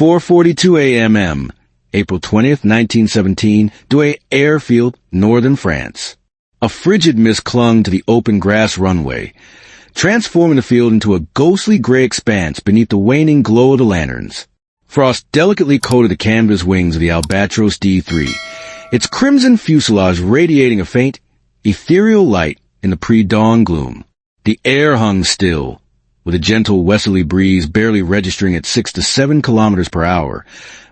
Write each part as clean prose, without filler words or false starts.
4:42 a.m., April 20th, 1917, Douai Airfield, northern France. A frigid mist clung to the open grass runway, transforming the field into a ghostly gray expanse beneath the waning glow of the lanterns. Frost delicately coated the canvas wings of the Albatros D-3, its crimson fuselage radiating a faint, ethereal light in the pre-dawn gloom. The air hung still, with a gentle westerly breeze barely registering at 6 to 7 kilometers per hour.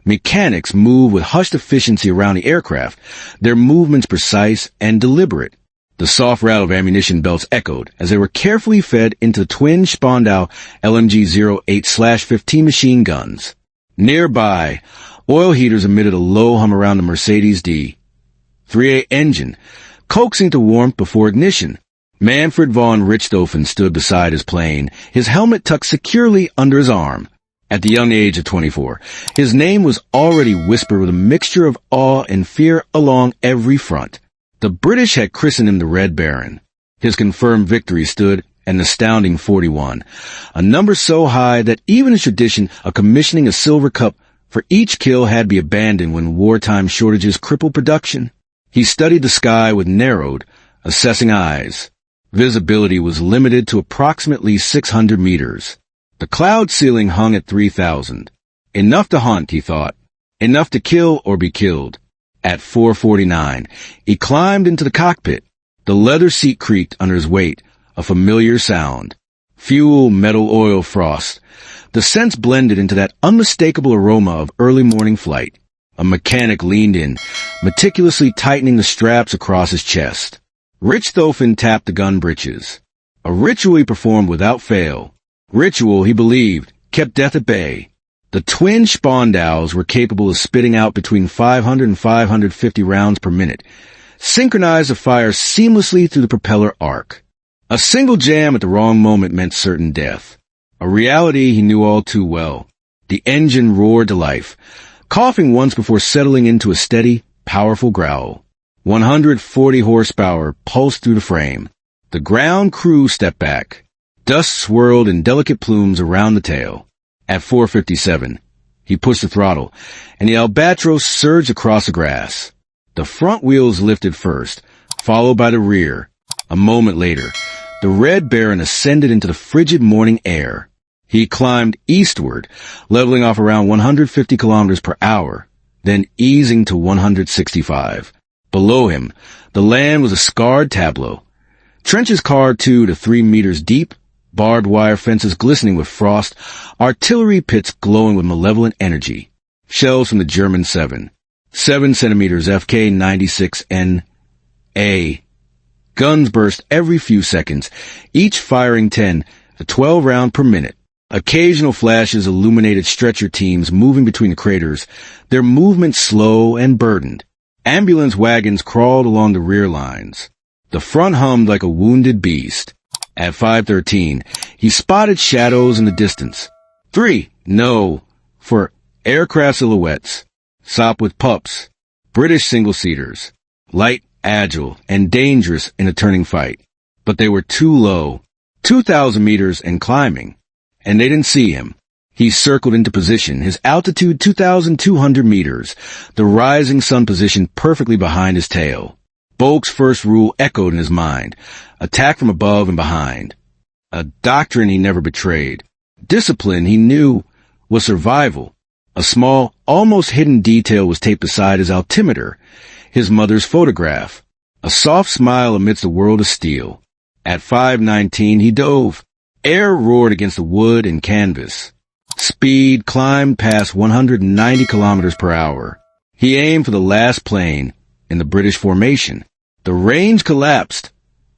Mechanics moved with hushed efficiency around the aircraft, their movements precise and deliberate. The soft rattle of ammunition belts echoed as they were carefully fed into the twin Spandau LMG-08/15 machine guns. Nearby, oil heaters emitted a low hum around the Mercedes D-3A engine, coaxing to warmth before ignition. Manfred von Richthofen stood beside his plane, his helmet tucked securely under his arm. At the young age of 24, his name was already whispered with a mixture of awe and fear along every front. The British had christened him the Red Baron. His confirmed victory stood at an astounding 41, a number so high that even in tradition of commissioning a silver cup for each kill had to be abandoned when wartime shortages crippled production. He studied the sky with narrowed, assessing eyes. Visibility was limited to approximately 600 meters. The cloud ceiling hung at 3,000. Enough to hunt, he thought. Enough to kill or be killed. At 4:49, he climbed into the cockpit. The leather seat creaked under his weight, a familiar sound. Fuel, metal, oil, frost. The scents blended into that unmistakable aroma of early morning flight. A mechanic leaned in, meticulously tightening the straps across his chest. Richthofen tapped the gun breeches. A ritual he performed without fail. Ritual, he believed, kept death at bay. The twin Spandaus were capable of spitting out between 500 and 550 rounds per minute, synchronized to fire seamlessly through the propeller arc. A single jam at the wrong moment meant certain death. A reality he knew all too well. The engine roared to life, coughing once before settling into a steady, powerful growl. 140 horsepower pulsed through the frame. The ground crew stepped back. Dust swirled in delicate plumes around the tail. At 4:57, he pushed the throttle, and the Albatros surged across the grass. The front wheels lifted first, followed by the rear. A moment later, the Red Baron ascended into the frigid morning air. He climbed eastward, leveling off around 150 kilometers per hour, then easing to 165. Below him, the land was a scarred tableau. Trenches carved 2 to 3 meters deep, barbed wire fences glistening with frost, artillery pits glowing with malevolent energy. Shells from the German 7 centimeters FK-96NA. Guns burst every few seconds, each firing 10 to 12 rounds per minute. Occasional flashes illuminated stretcher teams moving between the craters, their movement slow and burdened. Ambulance wagons crawled along the rear lines. The front hummed like a wounded beast. At 5:13, he spotted shadows in the distance. 4 aircraft silhouettes. Sop with pups. British single-seaters. Light, agile, and dangerous in a turning fight. But they were too low. 2,000 meters and climbing. And they didn't see him. He circled into position, his altitude 2,200 meters, the rising sun positioned perfectly behind his tail. Bolk's first rule echoed in his mind. Attack from above and behind. A doctrine he never betrayed. Discipline he knew was survival. A small, almost hidden detail was taped beside his altimeter, his mother's photograph. A soft smile amidst a world of steel. At 5:19 he dove. Air roared against the wood and canvas. Speed climbed past 190 kilometers per hour. He aimed for the last plane in the British formation. The range collapsed.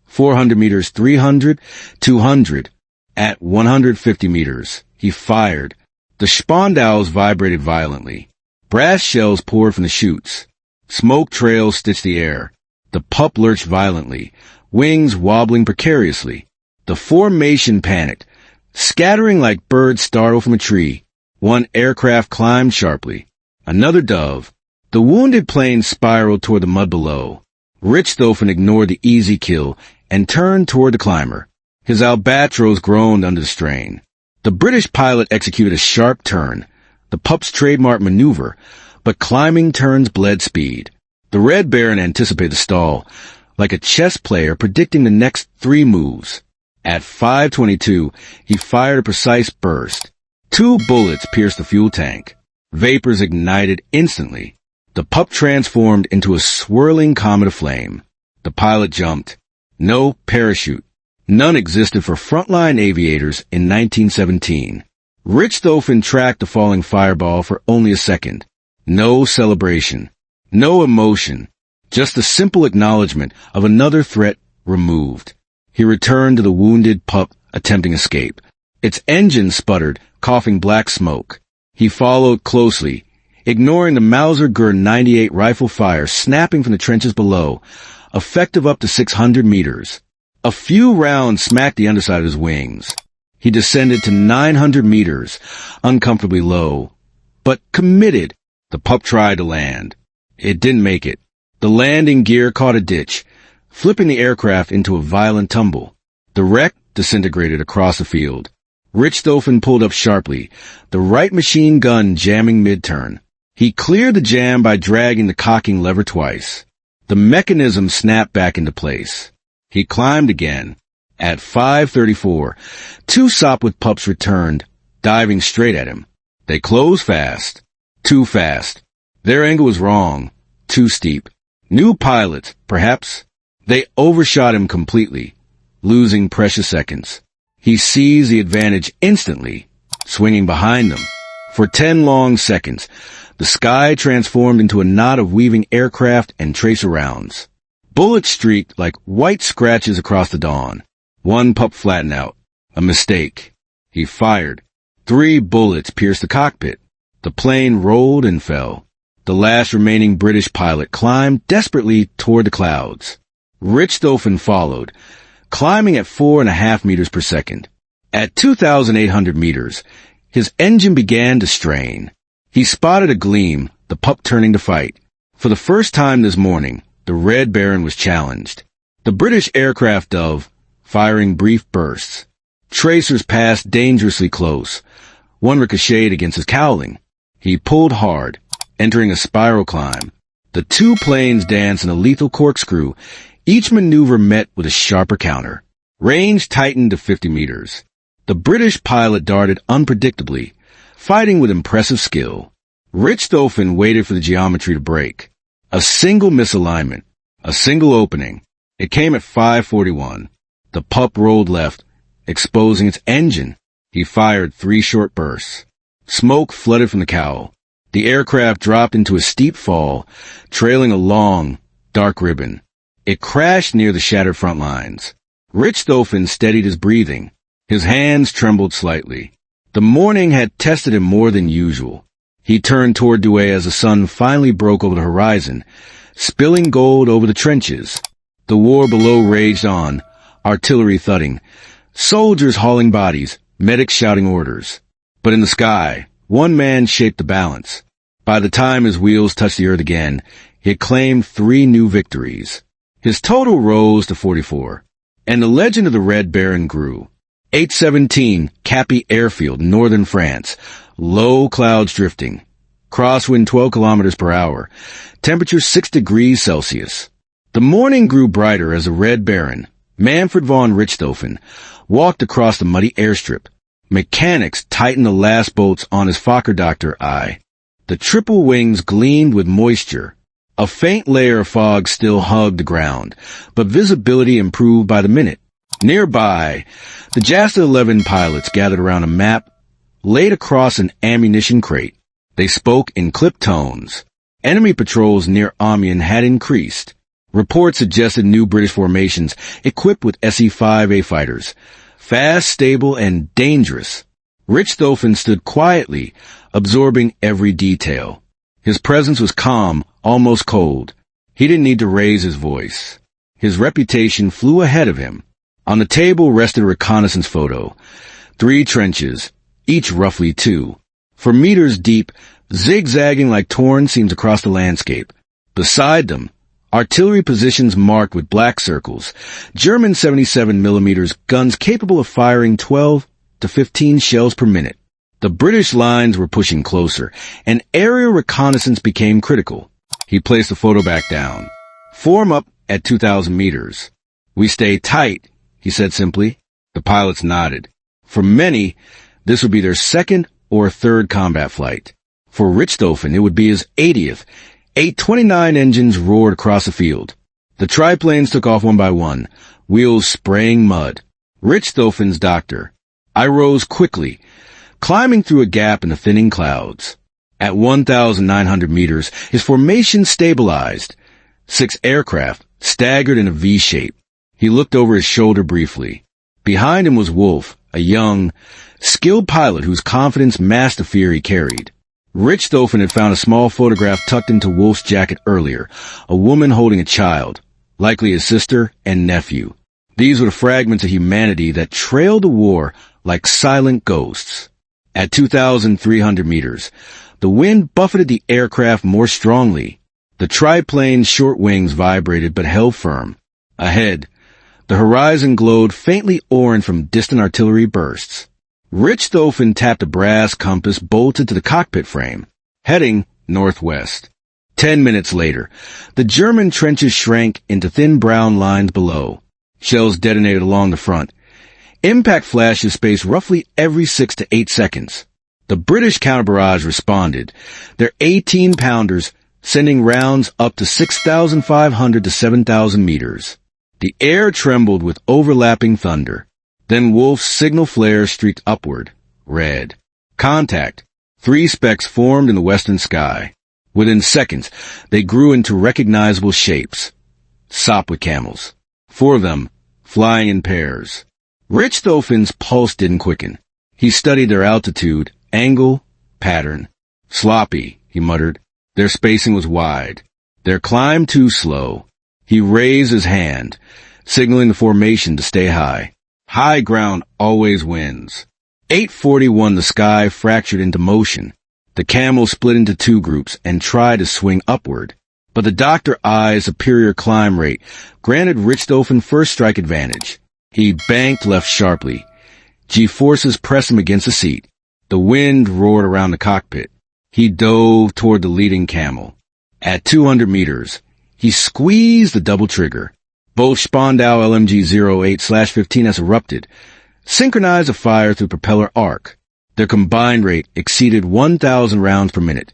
400 meters, 300, 200. At 150 meters, he fired. The Spandaus vibrated violently. Brass shells poured from the chutes. Smoke trails stitched the air. The pup lurched violently, wings wobbling precariously. The formation panicked, scattering like birds startled from a tree. One aircraft climbed sharply. Another dove. The wounded plane spiraled toward the mud below. Richthofen ignored the easy kill and turned toward the climber. His Albatros groaned under the strain. The British pilot executed a sharp turn. the pup's trademark maneuver, but climbing turns bled speed. The Red Baron anticipated the stall, like a chess player predicting the next 3 moves. At 5:22, he fired a precise burst. 2 bullets pierced the fuel tank. Vapors ignited instantly. The pup transformed into a swirling comet of flame. The pilot jumped. No parachute. None existed for frontline aviators in 1917. Richthofen tracked the falling fireball for only a second. No celebration. No emotion. Just the simple acknowledgement of another threat removed. He returned to the wounded pup attempting escape. Its engine sputtered, coughing black smoke. He followed closely, ignoring the Mauser Gurr 98 rifle fire snapping from the trenches below, effective up to 600 meters. A few rounds smacked the underside of his wings. He descended to 900 meters, uncomfortably low, but committed. The pup tried to land. It didn't make it. The landing gear caught a ditch, flipping the aircraft into a violent tumble. The wreck disintegrated across the field. Richthofen pulled up sharply, the right machine gun jamming mid-turn. He cleared the jam by dragging the cocking lever twice. The mechanism snapped back into place. He climbed again. At 5:34, 2 Sopwith pups returned, diving straight at him. They closed fast. Too fast. Their angle was wrong. Too steep. New pilots, perhaps. They overshot him completely, losing precious seconds. He seized the advantage instantly, swinging behind them. For 10 long seconds, the sky transformed into a knot of weaving aircraft and tracer rounds. Bullets streaked like white scratches across the dawn. 1 pup flattened out. A mistake. He fired. 3 bullets pierced the cockpit. The plane rolled and fell. The last remaining British pilot climbed desperately toward the clouds. Richthofen followed, climbing at 4.5 meters per second. At 2,800 meters, his engine began to strain. He spotted a gleam, the pup turning to fight. For the first time this morning, the Red Baron was challenged. The British aircraft dove, firing brief bursts. Tracers passed dangerously close. One ricocheted against his cowling. He pulled hard, entering a spiral climb. The 2 planes danced in a lethal corkscrew, each maneuver met with a sharper counter. Range tightened to 50 meters. The British pilot darted unpredictably, fighting with impressive skill. Richthofen waited for the geometry to break. A single misalignment, a single opening. It came at 5:41. The pup rolled left, exposing its engine. He fired 3 short bursts. Smoke flooded from the cowl. The aircraft dropped into a steep fall, trailing a long, dark ribbon. It crashed near the shattered front lines. Richthofen steadied his breathing. His hands trembled slightly. The morning had tested him more than usual. He turned toward Douai as the sun finally broke over the horizon, spilling gold over the trenches. The war below raged on, artillery thudding, soldiers hauling bodies, medics shouting orders. But in the sky, 1 man shaped the balance. By the time his wheels touched the earth again, he had claimed 3 new victories. His total rose to 44, and the legend of the Red Baron grew. 817 Capy Airfield, northern France. Low clouds drifting. Crosswind 12 kilometers per hour. Temperature 6 degrees Celsius. The morning grew brighter as the Red Baron, Manfred von Richthofen, walked across the muddy airstrip. Mechanics tightened the last bolts on his Fokker-Doctor eye. The triple wings gleamed with moisture. A faint layer of fog still hugged the ground, but visibility improved by the minute. Nearby, the Jasta 11 pilots gathered around a map laid across an ammunition crate. They spoke in clipped tones. Enemy patrols near Amiens had increased. Reports suggested new British formations equipped with SE-5A fighters. Fast, stable, and dangerous. Richthofen stood quietly, absorbing every detail. His presence was calm, almost cold. He didn't need to raise his voice. His reputation flew ahead of him. On the table rested a reconnaissance photo. 3 trenches, each roughly 2. For meters deep, zigzagging like torn seams across the landscape. Beside them, artillery positions marked with black circles. German 77mm guns capable of firing 12 to 15 shells per minute. The British lines were pushing closer, and aerial reconnaissance became critical. He placed the photo back down. Form up at 2,000 meters. We stay tight, he said simply. The pilots nodded. For many, this would be their second or third combat flight. For Richthofen, it would be his 80th. 829 engines roared across the field. The triplanes took off one by one, wheels spraying mud. Richthofen's doctor. I rose quickly, climbing through a gap in the thinning clouds. At 1,900 meters, his formation stabilized. 6 aircraft staggered in a V shape. He looked over his shoulder briefly. Behind him was Wolf, a young, skilled pilot whose confidence masked the fear he carried. Richthofen had found a small photograph tucked into Wolf's jacket earlier, a woman holding a child, likely his sister and nephew. These were the fragments of humanity that trailed the war like silent ghosts. At 2,300 meters, the wind buffeted the aircraft more strongly. The triplane's short wings vibrated but held firm. Ahead, the horizon glowed faintly orange from distant artillery bursts. Richthofen tapped a brass compass bolted to the cockpit frame, heading northwest. 10 minutes later, the German trenches shrank into thin brown lines below. Shells detonated along the front. Impact flashes spaced roughly every 6 to 8 seconds. The British counter-barrage responded, their 18-pounders sending rounds up to 6,500 to 7,000 meters. The air trembled with overlapping thunder. Then Wolf's signal flare streaked upward, red. Contact. 3 specks formed in the western sky. Within seconds, they grew into recognizable shapes. Sopwith camels. 4 of them, flying in pairs. Richthofen's pulse didn't quicken. He studied their altitude, angle, pattern. Sloppy, he muttered. Their spacing was wide. Their climb too slow. He raised his hand, signaling the formation to stay high. High ground always wins. 8:41, the sky fractured into motion. The camels split into 2 groups and tried to swing upward. But the doctor eyed superior climb rate, granted Richthofen first strike advantage. He banked left sharply. G-forces pressed him against the seat. The wind roared around the cockpit. He dove toward the leading camel. At 200 meters, he squeezed the double trigger. Both Spandau LMG-08/15S erupted, synchronized a fire through propeller arc. Their combined rate exceeded 1,000 rounds per minute,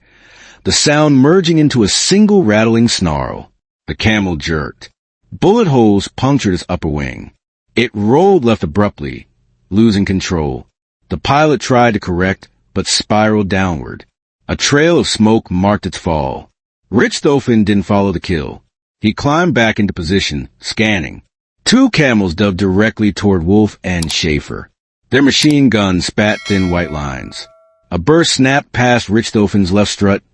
the sound merging into a single rattling snarl. The camel jerked. Bullet holes punctured its upper wing. It rolled left abruptly, losing control. The pilot tried to correct, but spiraled downward. A trail of smoke marked its fall. Richthofen didn't follow the kill. He climbed back into position, scanning. 2 camels dove directly toward Wolf and Schaefer. Their machine guns spat thin white lines. A burst snapped past Richthofen's left strut,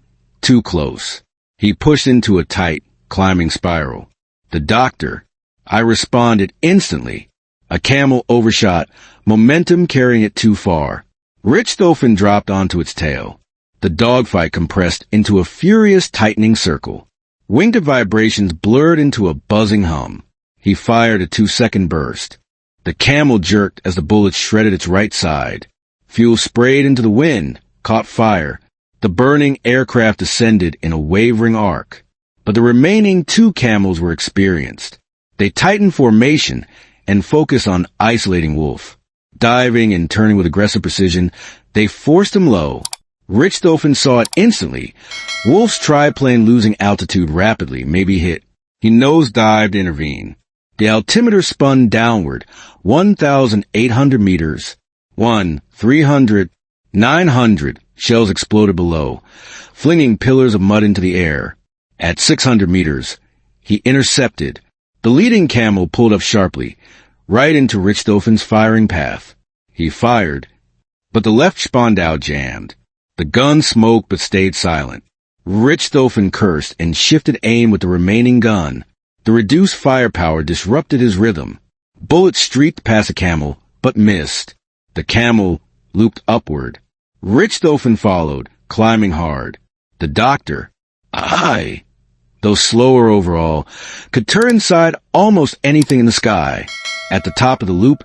too close. He pushed into a tight, climbing spiral. The doctor. I responded instantly. A camel overshot, momentum carrying it too far. Richthofen dropped onto its tail. The dogfight compressed into a furious tightening circle. Wingtip vibrations blurred into a buzzing hum. He fired a 2-second burst. The camel jerked as the bullet shredded its right side. Fuel sprayed into the wind, caught fire. The burning aircraft descended in a wavering arc. But the remaining 2 camels were experienced. They tightened formation and focused on isolating Wolf. Diving and turning with aggressive precision, they forced him low. Richthofen saw it instantly. Wolf's triplane losing altitude rapidly, maybe hit. He nosedived to intervene. The altimeter spun downward, 1,800 meters. 300, 900, shells exploded below, flinging pillars of mud into the air. At 600 meters, he intercepted. The leading camel pulled up sharply, right into Richthofen's firing path. He fired, but the left Spandau jammed. The gun smoked but stayed silent. Richthofen cursed and shifted aim with the remaining gun. The reduced firepower disrupted his rhythm. Bullets streaked past the camel, but missed. The camel looped upward. Richthofen followed, climbing hard. The doctor, though slower overall, could turn inside almost anything in the sky. At the top of the loop,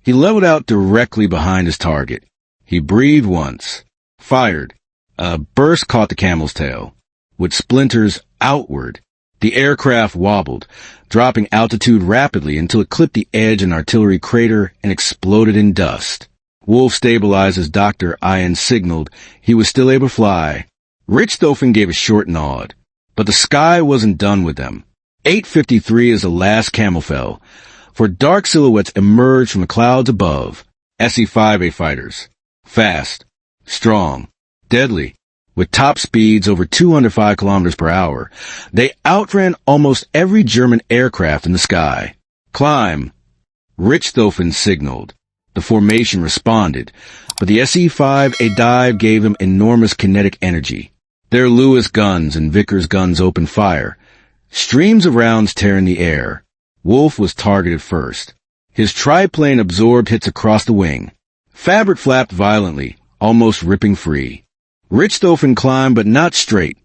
he leveled out directly behind his target. He breathed once. Fired. A burst caught the camel's tail. With splinters outward, the aircraft wobbled, dropping altitude rapidly until it clipped the edge of an artillery crater and exploded in dust. Wolf stabilized as Dr. Ian signaled he was still able to fly. Richthofen gave a short nod, but the sky wasn't done with them. 8:53 as the last camel fell, for dark silhouettes emerged from the clouds above. SE-5A fighters. Fast, strong, deadly. With top speeds over 205 kilometers per hour, they outran almost every German aircraft in the sky. Climb. Richthofen signaled. The formation responded, but the SE-5A dive gave them enormous kinetic energy. Their Lewis guns and Vickers guns opened fire. Streams of rounds tearing the air. Wolf was targeted first. His triplane absorbed hits across the wing. Fabric flapped violently, almost ripping free. Richthofen climbed, but not straight.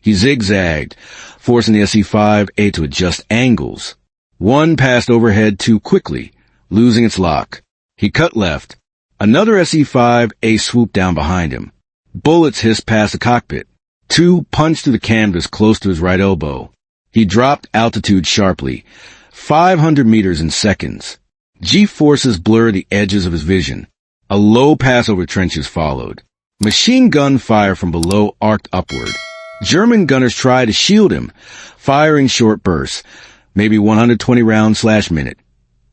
He zigzagged, forcing the SE-5A to adjust angles. One passed overhead too quickly, losing its lock. He cut left. Another SE-5A swooped down behind him. Bullets hissed past the cockpit. Two punched through the canvas close to his right elbow. He dropped altitude sharply, 500 meters in seconds. G-forces blurred the edges of his vision. A low pass over trenches followed. Machine gun fire from below arced upward. German gunners tried to shield him, firing short bursts, maybe 120 rounds/minute,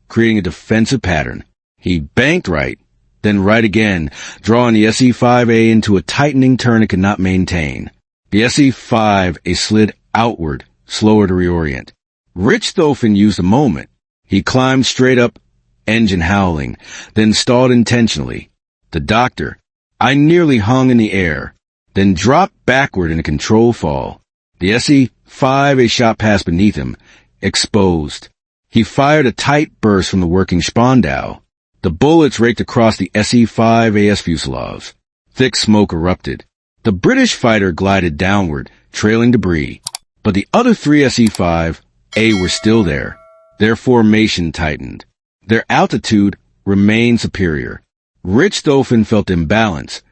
creating a defensive pattern. He banked right, then right again, drawing the SE-5A into a tightening turn it could not maintain. The SE-5A slid outward, slower to reorient. Richthofen used the moment. He climbed straight up, engine howling, then stalled intentionally. The doctor, I nearly hung in the air, then dropped backward in a controlled fall. The SE-5A shot past beneath him, exposed. He fired a tight burst from the working Spandau. The bullets raked across the SE-5A's fuselage. Thick smoke erupted. The British fighter glided downward, trailing debris. But the other three SE-5A were still there. Their formation tightened. Their altitude remained superior. Richthofen felt imbalance.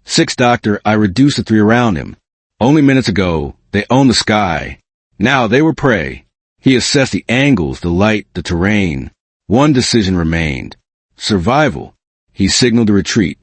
Sixth Doctor, I reduced the three around him. Only minutes ago, they owned the sky. Now they were prey. He assessed the angles, the light, the terrain. One decision remained. Survival. He signaled a retreat.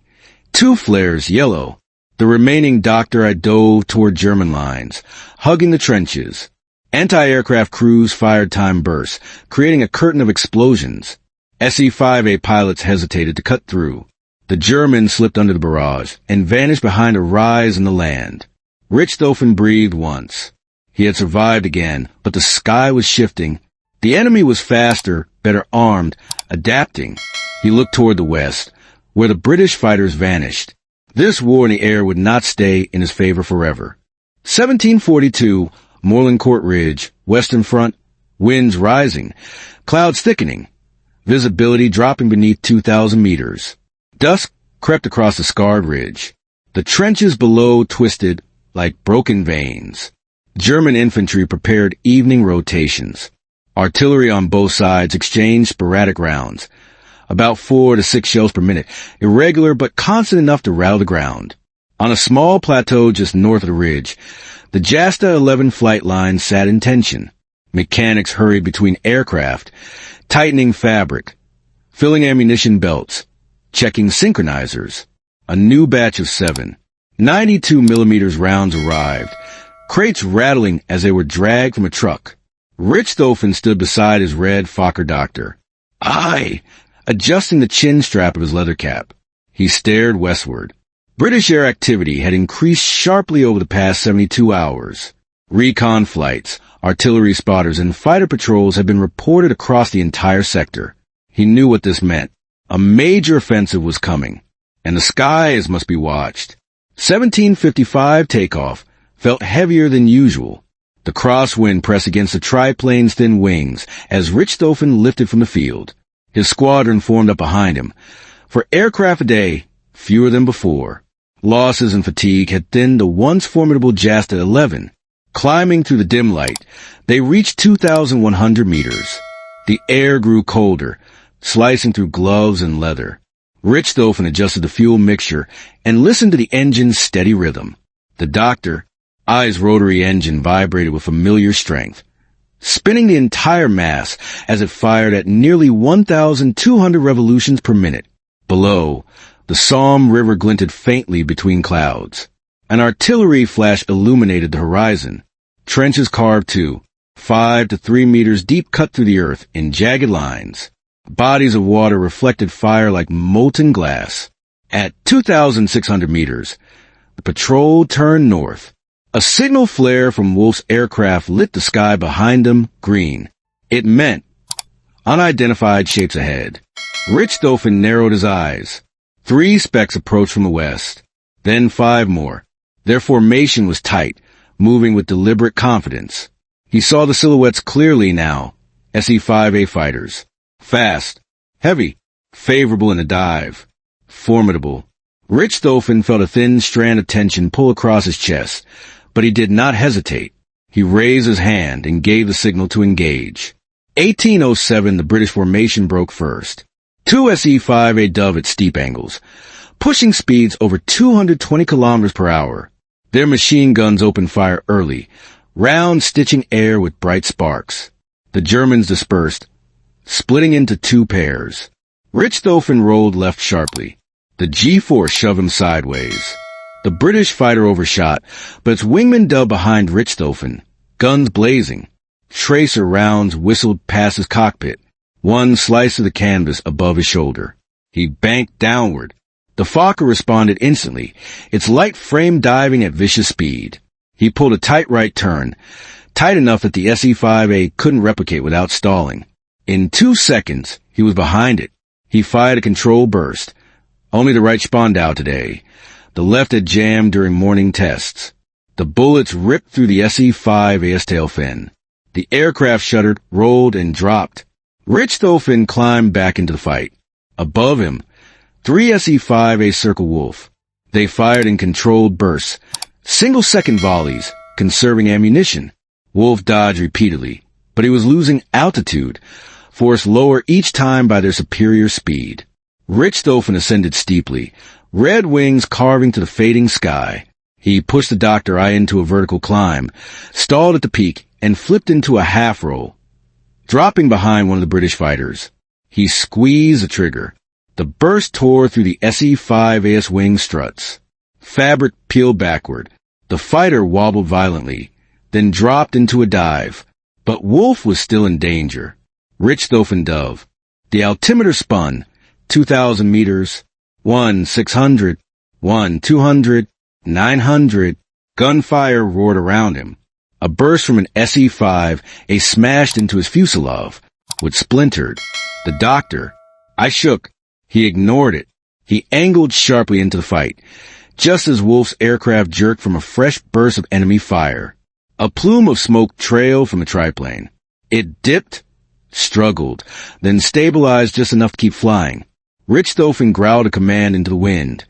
Two flares, yellow. The remaining Doctor I dove toward German lines, hugging the trenches. Anti-aircraft crews fired time bursts, creating a curtain of explosions. SE-5A pilots hesitated to cut through. The Germans slipped under the barrage and vanished behind a rise in the land. Richthofen breathed once. He had survived again, but the sky was shifting. The enemy was faster, better armed, adapting. He looked toward the west, where the British fighters vanished. This war in the air would not stay in his favor forever. 1742, Moorlancourt Ridge, Western Front, winds rising, clouds thickening, visibility dropping beneath 2,000 meters. Dusk crept across the scarred ridge. The trenches below twisted like broken veins. German infantry prepared evening rotations. Artillery on both sides exchanged sporadic rounds. About 4 to 6 shells per minute, irregular but constant enough to rattle the ground. On a small plateau just north of the ridge, the Jasta 11 flight line sat in tension. Mechanics hurried between aircraft, tightening fabric, filling ammunition belts, checking synchronizers. A new batch of 7, 92 millimeters rounds arrived, crates rattling as they were dragged from a truck. Richthofen stood beside his red Fokker Doctor. Aye! Adjusting the chin strap of his leather cap. He stared westward. British air activity had increased sharply over the past 72 hours. Recon flights, artillery spotters, and fighter patrols had been reported across the entire sector. He knew what this meant. A major offensive was coming, and the skies must be watched. 1755 takeoff felt heavier than usual. The crosswind pressed against the triplane's thin wings as Richthofen lifted from the field. His squadron formed up behind him. For aircraft a day, fewer than before. Losses and fatigue had thinned the once formidable Jasta 11. Climbing through the dim light, they reached 2,100 meters. The air grew colder, slicing through gloves and leather. Richthofen adjusted the fuel mixture and listened to the engine's steady rhythm. The doctor, eyes rotary engine vibrated with familiar strength, spinning the entire mass as it fired at nearly 1,200 revolutions per minute. Below, the Somme River glinted faintly between clouds. An artillery flash illuminated the horizon. Trenches carved too, 5 to 3 meters deep cut through the earth in jagged lines. Bodies of water reflected fire like molten glass. At 2,600 meters, the patrol turned north. A signal flare from Wolf's aircraft lit the sky behind them green. It meant unidentified shapes ahead. Richthofen narrowed his eyes. 3 specks approached from the west, then 5 more. Their formation was tight, moving with deliberate confidence. He saw the silhouettes clearly now. SE-5A fighters. Fast, heavy, favorable in a dive. Formidable. Richthofen felt a thin strand of tension pull across his chest, but he did not hesitate. He raised his hand and gave the signal to engage. 1807, the British formation broke first. 2 SE-5A Dove at steep angles, pushing speeds over 220 kilometers per hour. Their machine guns opened fire early, rounds stitching air with bright sparks. The Germans dispersed, splitting into 2 pairs. Richthofen rolled left sharply. The G-force shoved him sideways. The British fighter overshot, but its wingman dove behind Richthofen, guns blazing. Tracer rounds whistled past his cockpit. One sliced of the canvas above his shoulder. He banked downward. The Fokker responded instantly, its light frame diving at vicious speed. He pulled a tight right turn, tight enough that the SE-5A couldn't replicate without stalling. In 2 seconds, he was behind it. He fired a controlled burst. Only the right spawned out today. The left had jammed during morning tests. The bullets ripped through the SE-5A's tail fin. The aircraft shuddered, rolled, and dropped. Richthofen climbed back into the fight. Above him, 3 SE-5A circled Wolf. They fired in controlled bursts, single-second volleys, conserving ammunition. Wolf dodged repeatedly, but he was losing altitude, forced lower each time by their superior speed. Richthofen ascended steeply, red wings carving to the fading sky. He pushed the Dr. I into a vertical climb, stalled at the peak, and flipped into a half roll, dropping behind one of the British fighters. He squeezed the trigger. The burst tore through the SE-5A's wing struts. Fabric peeled backward. The fighter wobbled violently, then dropped into a dive. But Wolf was still in danger. Richthofen dove. The altimeter spun. 2,000 meters. 1,600. 1,200. 900. Gunfire roared around him. A burst from an SE-5A smashed into his fuselage, which splintered. The Doctor. I shook. He ignored it. He angled sharply into the fight, just as Wolf's aircraft jerked from a fresh burst of enemy fire. A plume of smoke trailed from the triplane. It dipped, struggled, then stabilized just enough to keep flying. Richthofen growled a command into the wind.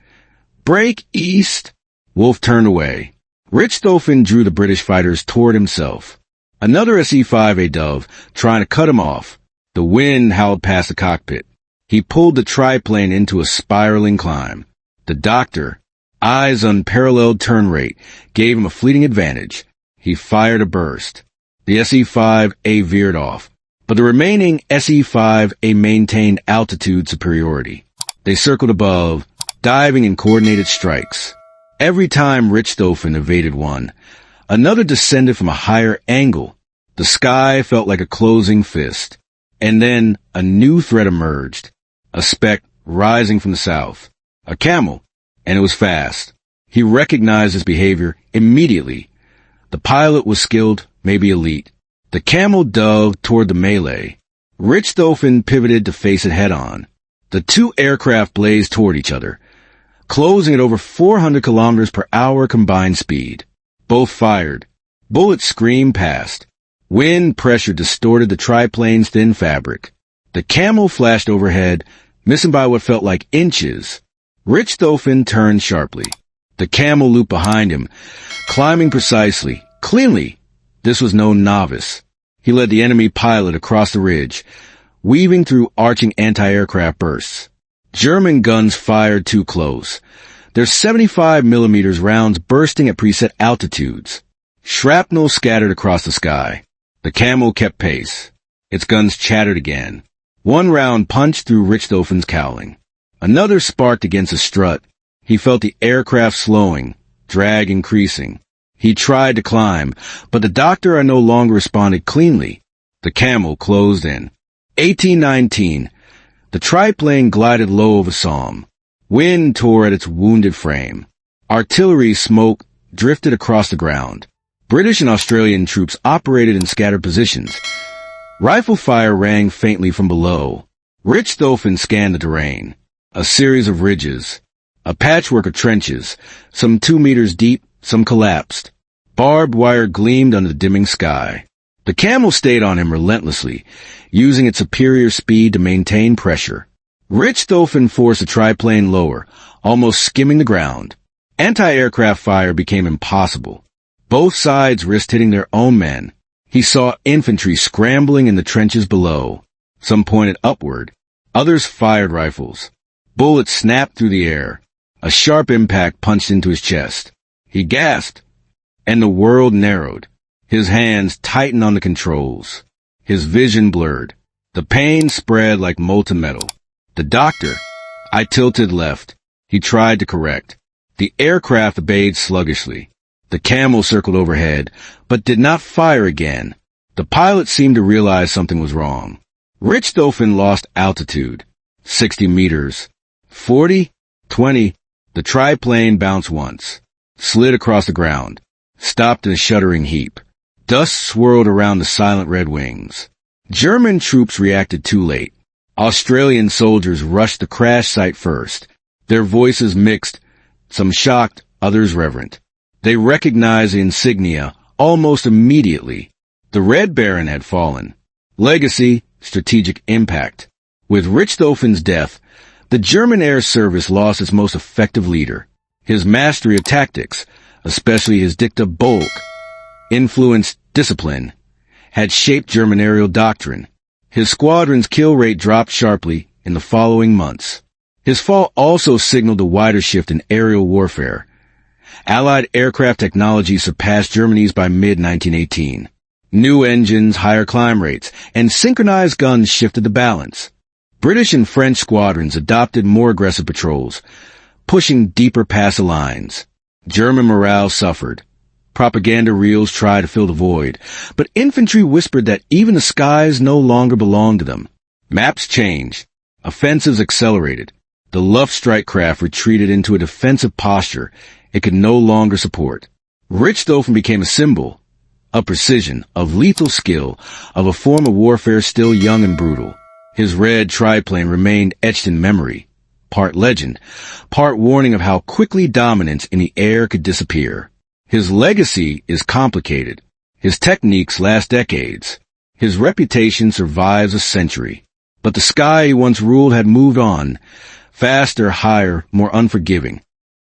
Break east! Wolf turned away. Richthofen drew the British fighters toward himself. Another SE-5A Dove, trying to cut him off. The wind howled past the cockpit. He pulled the triplane into a spiraling climb. The Doctor, eyes unparalleled turn rate, gave him a fleeting advantage. He fired a burst. The SE-5A veered off, but the remaining SE-5A maintained altitude superiority. They circled above, diving in coordinated strikes. Every time Richthofen evaded one, another descended from a higher angle. The sky felt like a closing fist. And then a new threat emerged. A speck rising from the south. A camel, and it was fast. He recognized his behavior immediately. The pilot was skilled, maybe elite. The camel dove toward the melee. Richthofen pivoted to face it head-on. The 2 aircraft blazed toward each other, closing at over 400 kilometers per hour combined speed. Both fired. Bullets screamed past. Wind pressure distorted the triplane's thin fabric. The camel flashed overhead, missing by what felt like inches. Richthofen turned sharply. The camel looped behind him, climbing precisely, cleanly. This was no novice. He led the enemy pilot across the ridge, weaving through arching anti-aircraft bursts. German guns fired too close. Their 75mm rounds bursting at preset altitudes. Shrapnel scattered across the sky. The Camel kept pace. Its guns chattered again. One round punched through Richthofen's cowling. Another sparked against a strut. He felt the aircraft slowing, drag increasing. He tried to climb, but the doctor no longer responded cleanly. The Camel closed in. 1819. The triplane glided low over Somme. Wind tore at its wounded frame. Artillery smoke drifted across the ground. British and Australian troops operated in scattered positions. Rifle fire rang faintly from below. Richthofen scanned the terrain. A series of ridges. A patchwork of trenches, some 2 meters deep, some collapsed. Barbed wire gleamed under the dimming sky. The Camel stayed on him relentlessly, using its superior speed to maintain pressure. Richthofen forced the triplane lower, almost skimming the ground. Anti-aircraft fire became impossible. Both sides risked hitting their own men. He saw infantry scrambling in the trenches below. Some pointed upward. Others fired rifles. Bullets snapped through the air. A sharp impact punched into his chest. He gasped, and the world narrowed. His hands tightened on the controls. His vision blurred. The pain spread like molten metal. The doctor. I tilted left. He tried to correct. The aircraft obeyed sluggishly. The Camel circled overhead, but did not fire again. The pilot seemed to realize something was wrong. Richthofen lost altitude. 60 meters. 40? 20? The triplane bounced once. Slid across the ground. Stopped in a shuddering heap. Dust swirled around the silent red wings. German troops reacted too late. Australian soldiers rushed the crash site first. Their voices mixed, some shocked, others reverent. They recognized the insignia almost immediately. The Red Baron had fallen. Legacy, strategic impact. With Richthofen's death, the German air service lost its most effective leader. His mastery of tactics, especially his dicta bulk, influenced discipline, had shaped German aerial doctrine. His squadron's kill rate dropped sharply in the following months. His fall also signaled a wider shift in aerial warfare. Allied aircraft technology surpassed Germany's by mid-1918. New engines, higher climb rates, and synchronized guns shifted the balance. British and French squadrons adopted more aggressive patrols, pushing deeper past the lines. German morale suffered. Propaganda reels tried to fill the void, but infantry whispered that even the skies no longer belonged to them. Maps changed. Offensives accelerated. The Luftstreitkraft craft retreated into a defensive posture it could no longer support. Richthofen became a symbol, of precision, of lethal skill, of a form of warfare still young and brutal. His red triplane remained etched in memory, part legend, part warning of how quickly dominance in the air could disappear. His legacy is complicated. His techniques last decades. His reputation survives a century. But the sky he once ruled had moved on, faster, higher, more unforgiving.